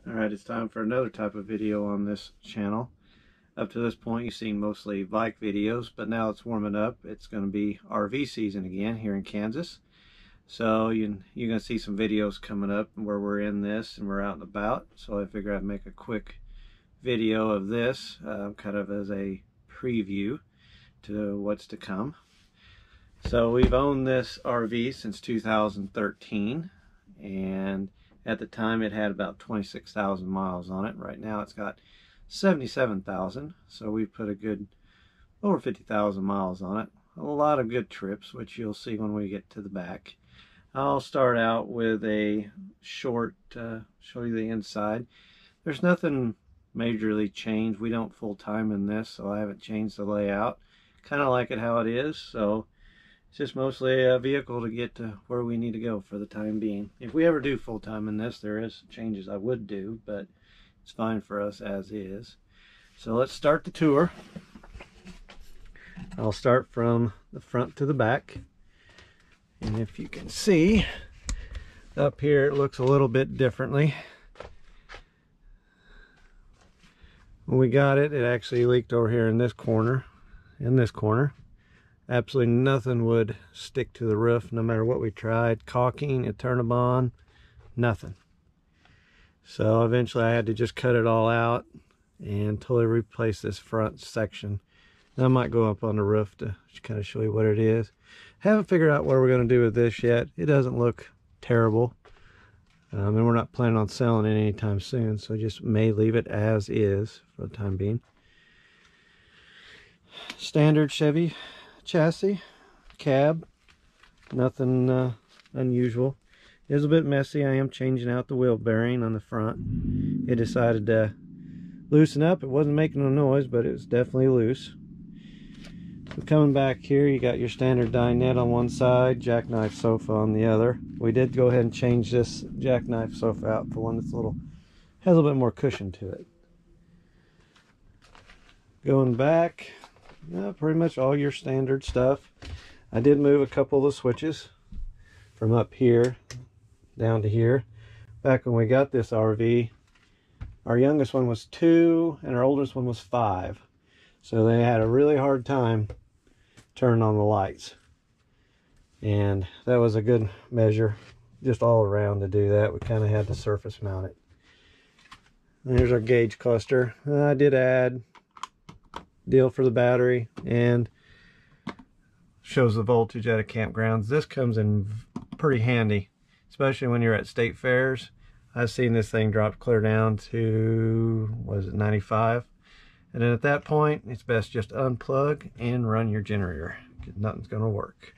Alright, it's time for another type of video on this channel. Up to this point you've seen mostly bike videos, but now it's warming up. It's going to be RV season again here in Kansas. So you're going to see some videos coming up where we're in this and we're out and about. So I figured I'd make a quick video of this, kind of as a preview to what's to come. So we've owned this RV since 2013, and at the time it had about 26,000 miles on it. Right now it's got 77,000, so we've put a good over 50,000 miles on it. A lot of good trips, which you'll see when we get to the back. I'll start out with a short, show you the inside. There's nothing majorly changed. We don't full-time in this, so I haven't changed the layout. Kind of like it how it is, so it's just mostly a vehicle to get to where we need to go for the time being. If we ever do full-time in this, there is changes I would do, but it's fine for us as is. So let's start the tour. I'll start from the front to the back. And if you can see, up here it looks a little bit differently. When we got it, it actually leaked over here in this corner. Absolutely nothing would stick to the roof no matter what we tried. Caulking, Eternabond, nothing. So eventually I had to just cut it all out and totally replace this front section. And I might go up on the roof to kind of show you what it is. Haven't figured out what we're going to do with this yet. It doesn't look terrible. And we're not planning on selling it anytime soon, so just may leave it as is for the time being. Standard Chevy chassis, cab, nothing unusual. It is a bit messy. I am changing out the wheel bearing on the front. It decided to loosen up. It wasn't making a noise, but it was definitely loose. So coming back here, you got your standard dinette on one side, jackknife sofa on the other. We did go ahead and change this jackknife sofa out for one that's has a little bit more cushion to it. Going back, pretty much all your standard stuff. I did move a couple of the switches from up here down to here. Back when we got this RV, our youngest one was 2 and our oldest one was 5. So they had a really hard time turning on the lights. And that was a good measure just all around to do that. We kind of had to surface mount it. And here's our gauge cluster. I did add deal for the battery and shows the voltage at a campgrounds. This comes in pretty handy, especially when you're at state fairs. I've seen this thing drop clear down to, what is it, 95, and then at that point it's best just unplug and run your generator because nothing's going to work.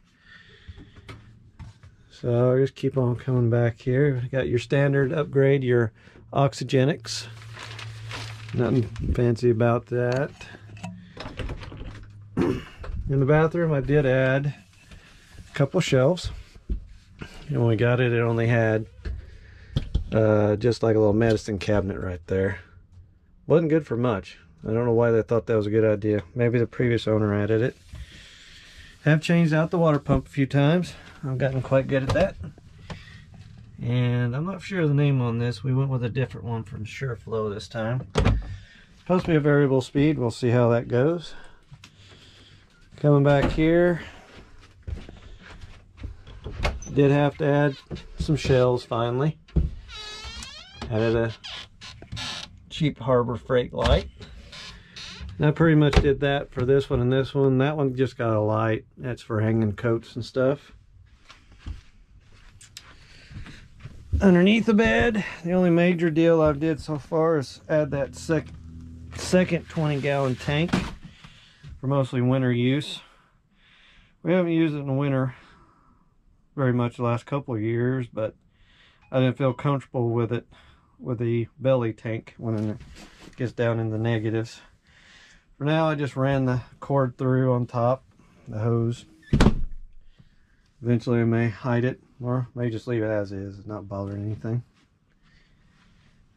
So just keep on coming back here. You got your standard upgrade, your oxygenics, nothing fancy about that. In the bathroom, I did add a couple shelves. And when we got it, it only had just like a little medicine cabinet right there. Wasn't good for much. I don't know why they thought that was a good idea. Maybe the previous owner added it. Have changed out the water pump a few times. I've gotten quite good at that. And I'm not sure of the name on this. We went with a different one from Seaflo this time. Supposed to be a variable speed. We'll see how that goes. Coming back here, did have to add some shelves finally. Added a cheap Harbor Freight light. And I pretty much did that for this one and this one. That one just got a light. That's for hanging coats and stuff. Underneath the bed, the only major deal I've did so far is add that second 20-gallon tank. For mostly winter use. We haven't used it in the winter very much the last couple of years, but I didn't feel comfortable with it with the belly tank when it gets down in the negatives. For now, I just ran the cord through on top, the hose. Eventually I may hide it, or may just leave it as is, it's not bothering anything.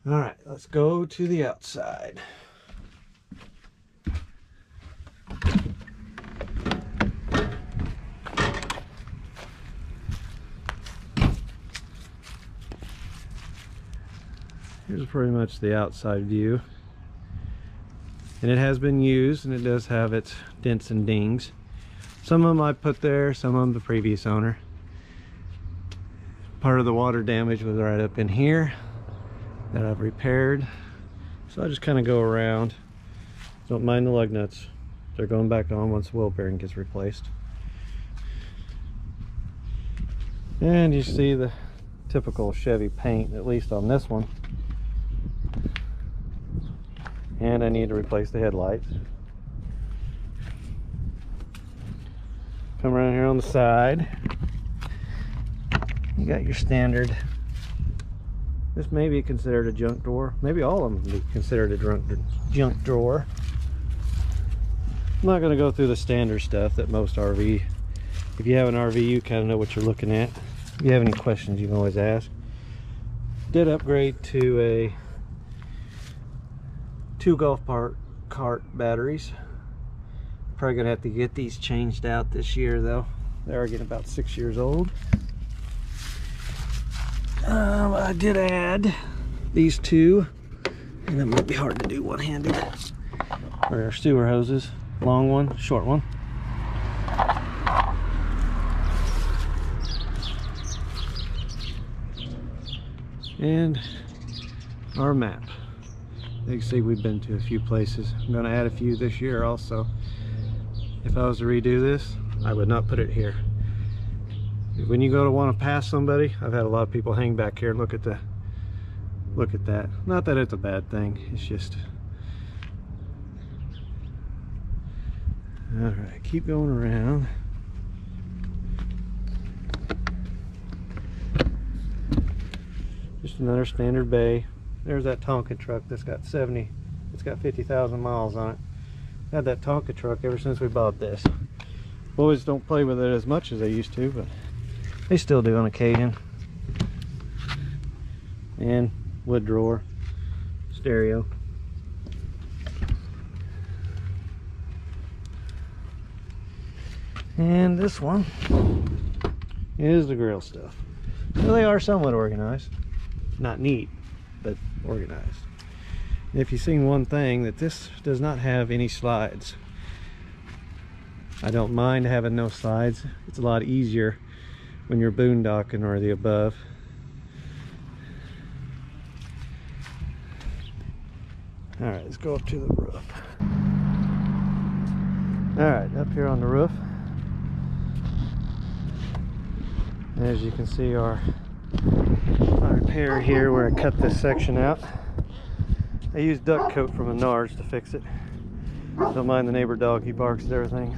Alright, let's go to the outside. Here's pretty much the outside view. And it has been used, and it does have its dents and dings. Some of them I put there, some of them the previous owner. Part of the water damage was right up in here that I've repaired. So I just kind of go around. Don't mind the lug nuts. They're going back on once the wheel bearing gets replaced. And you see the typical Chevy paint, at least on this one. And I need to replace the headlights. Come around here on the side. You got your standard. This may be considered a junk drawer. Maybe all of them can be considered a junk drawer. I'm not going to go through the standard stuff that most RV. If you have an RV, you kind of know what you're looking at. If you have any questions, you can always ask. Did upgrade to a 2 golf cart batteries. Probably gonna have to get these changed out this year though. They are getting about 6 years old. I did add these 2, and that might be hard to do one-handed. Our sewer hoses, long one, short one. And our map. You can see we've been to a few places. I'm going to add a few this year also. If I was to redo this, I would not put it here. When you go to want to pass somebody, I've had a lot of people hang back here and look at that. Not that it's a bad thing, it's just... Alright, keep going around. Just another standard bay. There's that Tonka truck that's got 50,000 miles on it. Had that Tonka truck ever since we bought this. Boys don't play with it as much as they used to, but they still do on occasion. And wood drawer, stereo. And this one is the grill stuff. So they are somewhat organized. Not neat, but organized. If you've seen one thing, that this does not have any slides. I don't mind having no slides. It's a lot easier when you're boondocking or the above. All right, let's go up to the roof. All right, up here on the roof, as you can see, our repair here where I cut this section out. I used duct coat from Menards to fix it. Don't mind the neighbor dog, he barks at everything.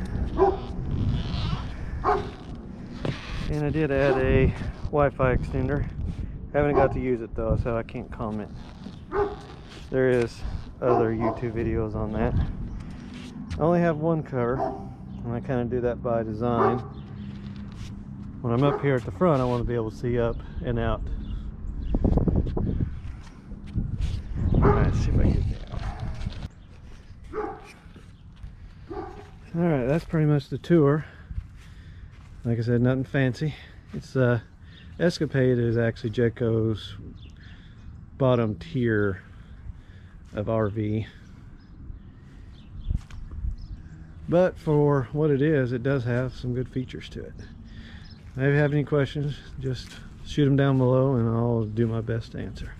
And I did add a Wi-Fi extender. Haven't got to use it though, so I can't comment. There is other YouTube videos on that. I only have one cover, and I kind of do that by design. When I'm up here at the front, I want to be able to see up and out. Alright, let's see if I can get down. Alright, that's pretty much the tour. Like I said, nothing fancy. It's Escapade is actually Jayco's bottom tier of RV. But for what it is, it does have some good features to it. If you have any questions, just shoot them down below and I'll do my best to answer.